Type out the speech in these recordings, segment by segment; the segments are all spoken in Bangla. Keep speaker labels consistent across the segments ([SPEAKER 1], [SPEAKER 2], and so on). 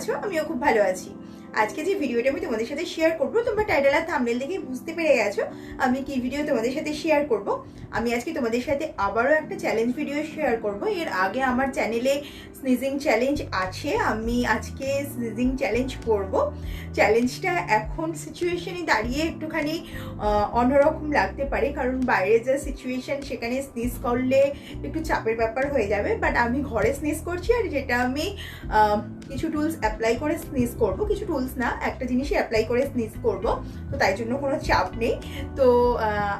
[SPEAKER 1] আছো? আমিও খুব ভালো আছি। আজকে যে ভিডিওটা আমি তোমাদের সাথে শেয়ার করব, তোমরা টাইটেল আর থাম্বনেল দেখে বুঝতে পেরে গেছো আমি কি ভিডিও তোমাদের সাথে শেয়ার করব। আমি আজকে তোমাদের সাথে আবারও একটা চ্যালেঞ্জ ভিডিও শেয়ার করব। এর আগে আমার চ্যানেলে স্নিজিং চ্যালেঞ্জ আছে, আমি আজকে স্নিজিং চ্যালেঞ্জ করব। চ্যালেঞ্জটা এখন সিচুয়েশনে দাঁড়িয়ে একটুখানি অন্যরকম লাগতে পারে, কারণ বাইরে যা সিচুয়েশন সেখানে স্নিজ করলে একটু চাপের ব্যাপার হয়ে যাবে। বাট আমি ঘরে স্নিজ করছি, আর যেটা আমি কিছু টুলস অ্যাপ্লাই করে স্নিজ করব, কিছু টুলস না, একটা জিনিসই অ্যাপ্লাই করে স্নিজ করব, তো তাই জন্য কোনো চাপ নেই। তো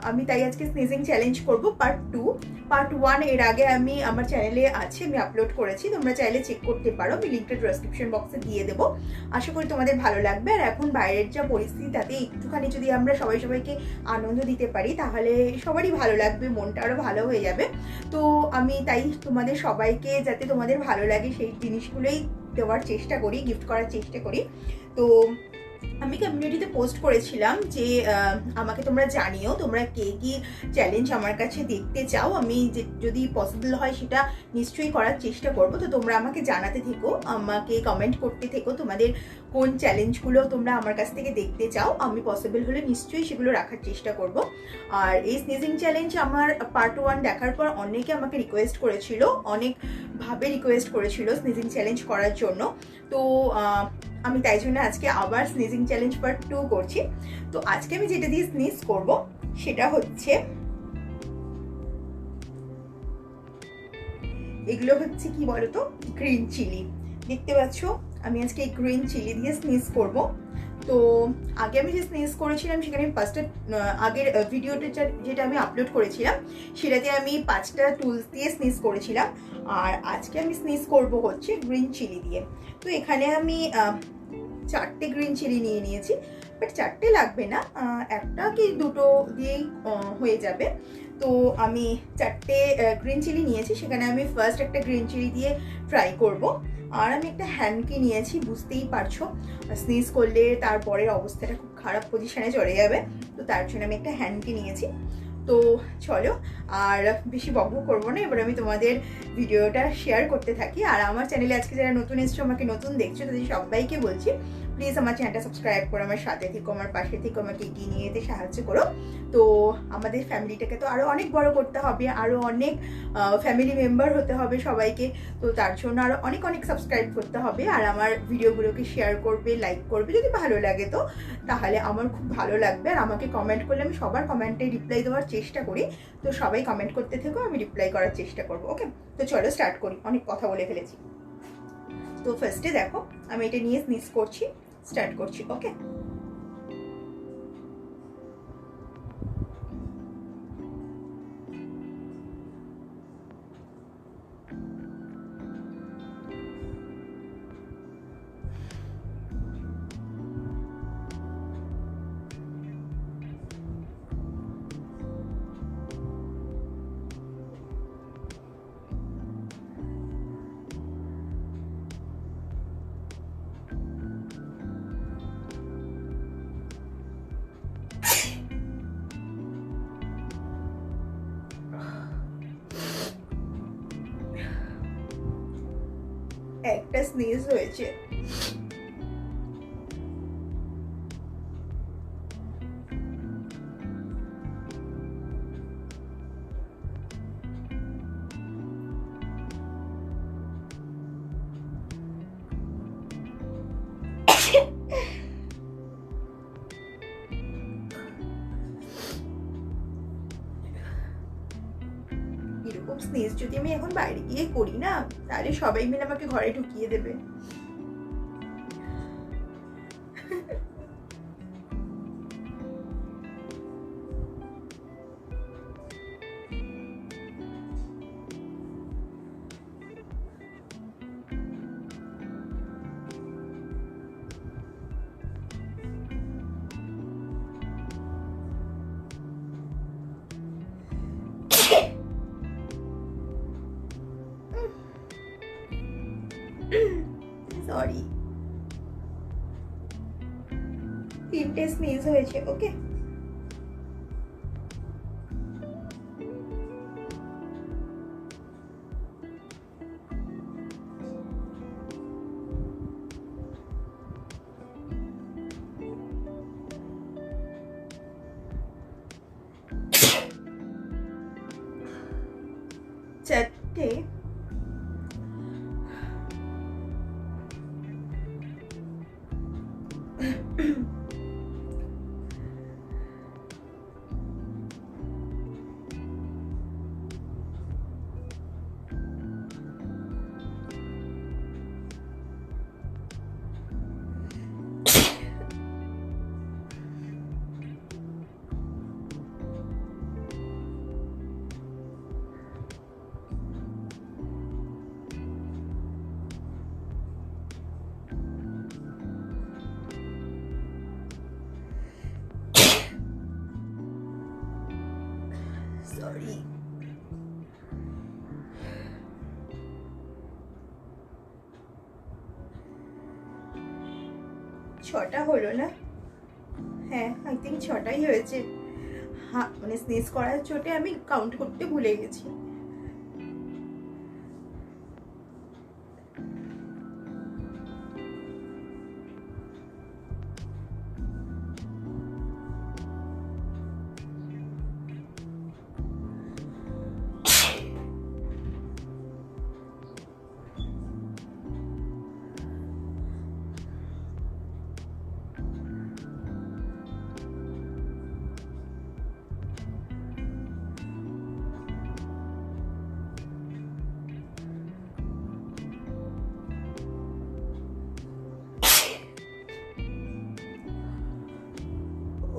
[SPEAKER 1] আমি তাই আজকে স্নিজিং চ্যালেঞ্জ করব পার্ট 2। পার্ট 1 এর আগে আমি আমার চ্যানেলে আছে, আমি আপলোড করেছি, তোমরা চাইলে চেক করতে পারো, আমি লিঙ্কটা ডেসক্রিপশন বক্সে দিয়ে দেবো। আশা করি তোমাদের ভালো লাগবে। আর এখন বাইরের যা পরিস্থিতি, তাতে একটুখানি যদি আমরা সবাইকে আনন্দ দিতে পারি তাহলে সবারই ভালো লাগবে, মনটা আরও ভালো হয়ে যাবে। তো আমি তাই তোমাদের সবাইকে যাতে তোমাদের ভালো লাগে সেই জিনিসগুলোই দেওয়ার চেষ্টা করি, গিফট করার চেষ্টা করি। তো আমি কমিউনিটিতে পোস্ট করেছিলাম যে আমাকে তোমরা জানিও তোমরা কে কি চ্যালেঞ্জ আমার কাছে দেখতে চাও। আমি যদি পসিবল হয় সেটা নিশ্চয়ই করার চেষ্টা করব। তো তোমরা আমাকে জানাতে থেকো, আমাকে কমেন্ট করতে থেকো তোমাদের কোন চ্যালেঞ্জগুলো তোমরা আমার কাছ থেকে দেখতে চাও। আমি পসিবল হলে নিশ্চয়ই সেগুলো রাখার চেষ্টা করব। আর এই স্নিজিং চ্যালেঞ্জ আমার পার্ট 1 দেখার পর অনেকে আমাকে রিকোয়েস্ট করেছিল, অনেকভাবে রিকোয়েস্ট করেছিল স্নিজিং চ্যালেঞ্জ করার জন্য। তো আমি তাই জন্য আজকে আবার স্নিজিং চ্যালেঞ্জ পার্ট 2 করছি। তো আজকে আমি যেটা দিয়ে স্নিজ করব সেটা হচ্ছে, এগুলো হচ্ছে কি বলতো, গ্রিন চিলি। দেখতে পাচ্ছ আমি আজকে এই গ্রিন চিলি দিয়ে স্নিজ করব। তো আগে আমি যে স্নিজ করেছিলাম সেখানে ফার্স্টে আগের ভিডিওটা যেটা আমি আপলোড করেছিলাম সেটাতে আমি 5টা টুলস দিয়ে স্নিজ করেছিলাম, আর আজকে আমি স্নিজ করব হচ্ছে গ্রিন চিলি দিয়ে। তো এখানে আমি 4টে গ্রিন চিলি নিয়ে নিয়েছি, বাট 4টে লাগবে না, একটা কি দুটো দিয়েই হয়ে যাবে। তো আমি 4টে গ্রিন চিলি নিয়েছি, সেখানে আমি ফার্স্ট একটা গ্রিন চিলি দিয়ে ট্রাই করব। আর আমি একটা হ্যান্ডকি নিয়েছি, বুঝতেই পারছো স্নিজ করলে তারপরের অবস্থাটা খুব খারাপ পজিশনে চলে যাবে, তো তার জন্য আমি একটা হ্যান্ডকি নিয়েছি। তো চলো আর বেশি বকবক করবো না, এবার আমি তোমাদের ভিডিওটা শেয়ার করতে থাকি। আর আমার চ্যানেলে আজকে যারা নতুন এসছো, আমাকে নতুন দেখছো, তাদের সবাইকে বলছি প্লিজ আমার চ্যানেলটা সাবস্ক্রাইব করো, আমার সাথে থেকো, আমার পাশে থেকো, আমাকে এগিয়ে নিয়ে যেতে সাহায্য করো। তো আমাদের ফ্যামিলিটাকে তো আরও অনেক বড় করতে হবে, আরও অনেক ফ্যামিলি মেম্বার হতে হবে সবাইকে। তো তার জন্য আরও অনেক অনেক সাবস্ক্রাইব করতে হবে, আর আমার ভিডিওগুলোকে শেয়ার করবে, লাইক করবে, যদি ভালো লাগে তো তাহলে আমার খুব ভালো লাগবে। আর আমাকে কমেন্ট করলে আমি সবার কমেন্টে রিপ্লাই দেওয়ার চেষ্টা করি, তো সবাই কমেন্ট করতে থেকো, আমি রিপ্লাই করার চেষ্টা করবো। ওকে, তো চলো স্টার্ট করি, অনেক কথা বলে ফেলেছি। তো ফার্স্টে দেখো আমি এটা নিয়ে স্নিজ করছি, স্টার্ট করছি। ওকে, একটা স্নিজ হয়েছে। এরকম স্নিজ যদি আমি এখন বাইরে গিয়ে করি না, তাহলে সবাই মিলে আমাকে ঘরে ঢুকিয়ে দেবে। সরি, 3টে স্নিজ হয়েছে। ওকে, মধ্যে সরি ছটা হলো না? হ্যাঁ, আই থিঙ্ক ছটাই হয়েছে। হ্যাঁ, মানে স্নিজ করার চোটে আমি কাউন্ট করতে ভুলে গেছি।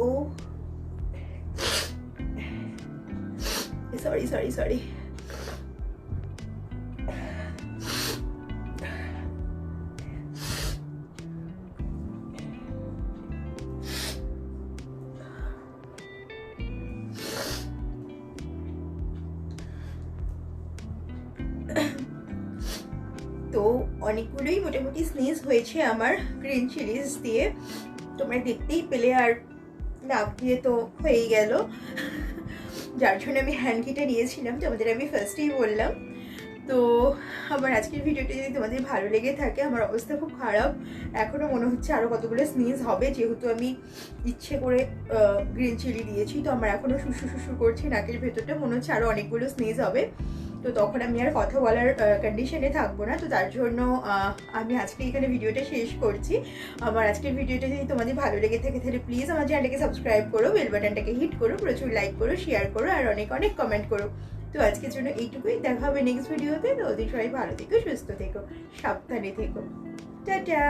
[SPEAKER 1] ও সরি সরি সরি তো অনেকগুলোই মোটামুটি স্নিজ হয়েছে আমার গ্রিন চিলিজ দিয়ে, তোমরা দেখতেই পেলে। আর নাক দিয়ে তো হয়েই গেল, যার জন্য আমি হ্যান্ডকিটা নিয়েছিলাম, তোমাদের আমি ফার্স্টেই বললাম। তো আমার আজকের ভিডিওটা যদি তোমাদের ভালো লেগে থাকে, আমার অবস্থা খুব খারাপ, এখনও মনে হচ্ছে আরও কতগুলো স্নিজ হবে, যেহেতু আমি ইচ্ছে করে গ্রিন চিলি দিয়েছি। তো আমার এখনও শুশু শুশু করছে নাকের ভেতরটা, মনে হচ্ছে আরও অনেকগুলো স্নিজ হবে। তো তখন আমি আর কথা বলার কন্ডিশনে থাকবো না। তো তার জন্য আমি আজকে এখানে ভিডিওটা শেষ করছি। আমার আজকের ভিডিওটা যদি তোমাদের ভালো লেগে থাকে তাহলে প্লিজ আমার চ্যানেলটাকে সাবস্ক্রাইব করো, বেল বাটনটাকে হিট করো, প্রচুর লাইক করো, শেয়ার করো, আর অনেক অনেক কমেন্ট করো। তো আজকের জন্য এইটুকুই, দেখা হবে নেক্সট ভিডিওতে। তো ওদের সবাই ভালো থেকো, সুস্থ থেকো, সাবধানে থেকো, টাটা।